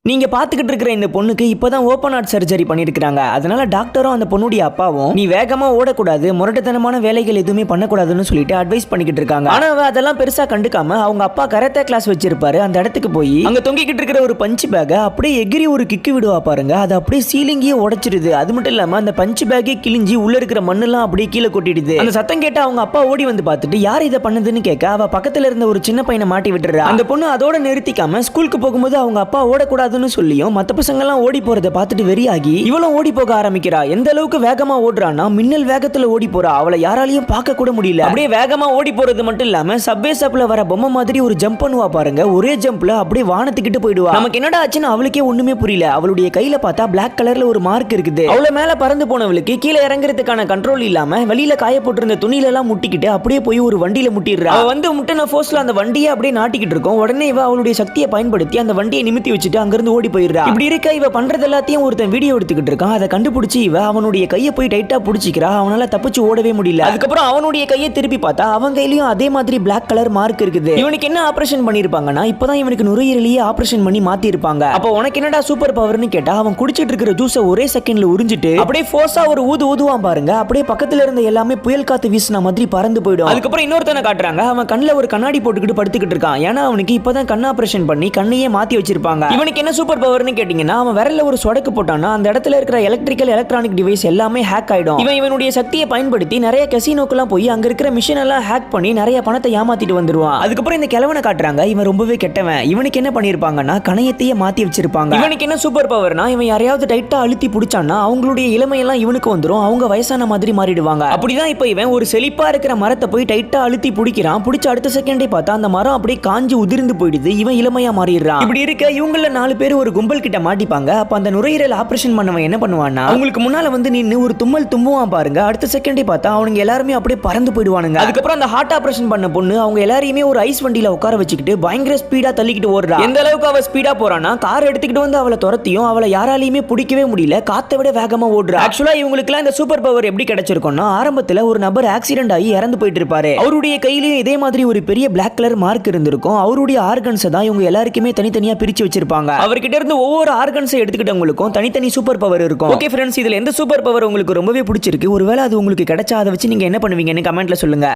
நீங்க பாத்துக்கிட்டு இருக்கிற இந்த பொண்ணுக்கு இப்பதான் ஓபன் ஹார்ட் சர்ஜரி பண்ணிருக்காங்க. அதனால டாக்டரும் அந்த பொண்ணுடைய அப்பாவும் நீ வேகமா ஓடக்கூடாது, முரட்டுத்தனமான வேலைகள் எதுவுமே பண்ணக்கூடாதுன்னு சொல்லிட்டு அட்வைஸ் பண்ணிக்கிட்டு இருக்காங்க. ஆனா அவ அதெல்லாம் பெருசா கண்டுக்காம அவங்க அப்பா கராத்தே கிளாஸ் வச்சிருப்பாரு, அந்த இடத்துக்கு போய் அங்க தொங்கிக்கிட்டு இருக்கிற ஒரு பஞ்ச் பேக் அப்படியே எகிரி ஒரு கிக்கு விடுவா பாருங்க. அது அப்படியே சீலிங்கே உடைச்சிருது. அது மட்டும் இல்லாம அந்த பஞ்ச் பேக்கே கிழிஞ்சி உள்ள இருக்கிற மண்ணெல்லாம் அப்படியே கீழே கொட்டிடுது. அந்த சத்தம் கேட்டு அவங்க அப்பா ஓடி வந்து பார்த்துட்டு யார் இதை பண்ணதுன்னு கேட்க அவ பக்கத்துல இருந்த ஒரு சின்ன பையனை மாட்டி விட்டுறா. அந்த பொண்ணு அதோட நிறுத்திக்காம ஸ்கூலுக்கு போகும்போது அவங்க அப்பா ஓடக்கூடாது சொல்லியும் மத்த பசங்க எல்லாம் ஓடி போறதை பார்த்துட்டு வெறியாகி இவளும் ஓடி போக ஆரம்பிக்கிறா. எந்த அளவுக்கு வேகமா ஓடுறான்னா மின்னல் வேகத்துல ஓடி போறா. அவளை யாராலையும் பார்க்க கூட முடியல. அப்படியே வேகமா ஓடி போறது மட்டும் இல்லாம சப்வே சப்ல வர பொம்மை மாதிரி ஒரு ஜம்ப் பண்ணுவா பாருங்க. ஒரே ஜம்ப்ல அப்படியே வானத்துக்கிட்டு போயிடுவா. நமக்கு என்னடா ஆச்சுன்னு அவளுக்கே ஒண்ணுமே புரியல. அவளுடைய கையில பார்த்தா பிளாக் கலர்ல ஒரு மார்க் இருக்குது. அவள மேல பறந்து போனவளுக்கு கீழே இறங்குறதுக்கான கண்ட்ரோல் இல்லாம வெளியில காய போட்டிருந்த துணியில எல்லாம் முட்டிக்கிட்டு அப்படியே போய் ஒரு வண்டியில முட்டிடுறா. அவ வந்து முட்டின ஃபோர்ஸ்ல அந்த வண்டியை அப்படியே நாட்டிக்கிட்டு இருக்கும். உடனே இவ அவளுடைய சக்தியை பயன்படுத்தி அந்த வண்டியை நிமித்தி வச்சுட்டு அங்கிருந்து ஓடி போயிடுறா. இப்படி இருக்க இவ பண்றது எல்லாத்தையும் ஒருத்தன் வீடியோ எடுத்துக்கிட்டு இருக்கான். அதை கண்டுபிடிச்சு இவ அவனுடைய கையை போய் டைட்டா பிடிச்சிக்கிறா. அவனால தப்பிச்சு ஓடவே முடியல. அதுக்கப்புறம் அவனுடைய கையை திருப்பி பார்த்தா அவன் கையிலயும் அதே மாதிரி பிளாக் கலர் மார்க் இருக்குது. இவனுக்கு என்ன ஆபரேஷன் பண்ணிருப்பாங்கன்னா இப்பதான் இவனுக்கு நுரையீரலையே ஆபரேஷன் பண்ணி மாத்தி இருப்பாங்க. அப்ப உனக்கு என்னடா சூப்பர் பவர்னு கேட்டா அவன் குடிச்சிட்டு இருக்கிற ஜூஸை ஒரே செகண்ட்ல உறிஞ்சிட்டு அப்படியே ஃபோர்ஸா ஒரு ஊதுவான் பாருங்க. அப்படியே பக்கத்துல இருந்த எல்லாமே புயல் காத்து வீசின மாதிரி பறந்து போயிடும். அதுக்கப்புறம் இன்னொருத்தனை காட்டுறாங்க. அவன் கண்ணுல ஒரு கண்ணாடி போட்டுக்கிட்டு படுத்துக்கிட்டு இருக்கான். ஏன்னா அவனுக்கு இப்பதான் கண் ஆபரேஷன் பண்ணி கண்ணையே மாத்தி வச்சிருப்பாங்க. இவனுக்கு என்ன சூப்பர் பவர்னு கேட்டீங்கன்னா அவன் விரல்ல ஒரு சொடக்கு போட்டானா அந்த இடத்துல இருக்கிற எலக்ட்ரிக்கல் எலக்ட்ரானிக் டிவைஸ் எல்லாமே ஹேக் ஆயிடும். இவனுடைய சக்தியை பயன்படுத்தி நிறைய கசினோக்கெல்லாம் போய் அங்க இருக்கிற மிஷின் எல்லாம் ஹேக் பண்ணி நிறைய பணத்தை ஏமாத்திட்டு வந்துருவான். அதுக்கப்புறம் இந்த கிழவனை காட்டுறாங்க. இவன் ரொம்பவே கெட்டவன். இவனுக்கு என்ன பண்ணிருப்பாங்கன்னா கணையத்தையே மாத்தி வச்சிருப்பாங்க. இவனுக்கு என்ன சூப்பர் பவர்னா இவன் யாரையாவது டைட்டா அழுத்தி பிடிச்சான்னா அவங்களுடைய இளமையெல்லாம் இவனுக்கு வந்துடும். அவங்க வயசான மாதிரி மாறிடுவாங்க. அப்படிதான் இப்ப இவன் ஒரு செழிப்பா இருக்கிற மரத்தை போய் டைட்டா அழுத்தி பிடிக்கிறான். பிடிச்ச அடுத்த செகண்டே பார்த்தா அந்த மரம் அப்படியே காஞ்சி உதிர்ந்து போயிடுது. இவன் இளமையா மாறிடுறான். இப்படி இருக்க இவங்கள 4 பேர் ஒரு கும்பல் கிட்ட மாட்டிப்பாங்க. அப்ப அந்த நுரையீரல் ஆபரேஷன் பண்ணவன் என்ன பண்ணுவான்னா அவங்களுக்கு முன்னால வந்து நின்னு ஒரு தும்மல் தும்புவான் பாருங்க. அடுத்த செகண்டே பார்த்தா அவங்க எல்லாருமே அப்படியே பறந்து போயிடுவானுங்க. அதுக்கப்புறம் அந்த ஹார்ட் ஆபரேஷன் பண்ண பொண்ணு அவங்க எல்லாரையுமே ஒரு ஐஸ் வண்டியில உட்கார வச்சுக்கிட்டு பயங்கர ஸ்பீடா தள்ளிக்கிட்டு ஓடுறா. எந்த அளவுக்கு அவ ஸ்பீடா போறானா கார் எடுத்துக்கிட்டு வந்து அவளை துரத்தியும் அவளை யாராலையுமே பிடிக்கவே முடியல. காத்தை விட வேகமா ஓடுறா. ஆக்சுவலா இவங்களுக்குலாம் இந்த சூப்பர் பவர் எப்படி கிடைச்சிருக்கும்னா ஆரம்பத்துல ஒரு நபர் ஆக்சிடென்ட் ஆகி இறந்து போயிட்டு இருப்பாரு. அவருடைய கையிலயும் இதே மாதிரி ஒரு பெரிய பிளாக் கலர் மார்க் இருந்திருக்கும். அவருடைய ஆர்கன்ஸ் தான் இவங்க எல்லாருக்குமே தனித்தனியா பிரிச்சு வச்சிருப்பாங்க. அவர்கிட்ட இருந்து ஒவ்வொரு ஆர்கன்ஸை எடுத்துக்கிட்டவங்களுக்கும் தனித்தனி சூப்பர் பவர் இருக்கும். ஓகே ஃப்ரெண்ட்ஸ், இதுல எந்த சூப்பர் பவர் உங்களுக்கு ரொம்பவே பிடிச்சிருக்கு? ஒருவேளை அது உங்களுக்கு கிடைச்சா அதை வச்சு நீங்க என்ன பண்ணுவீங்கன்னு கமெண்ட்ல சொல்லுங்க.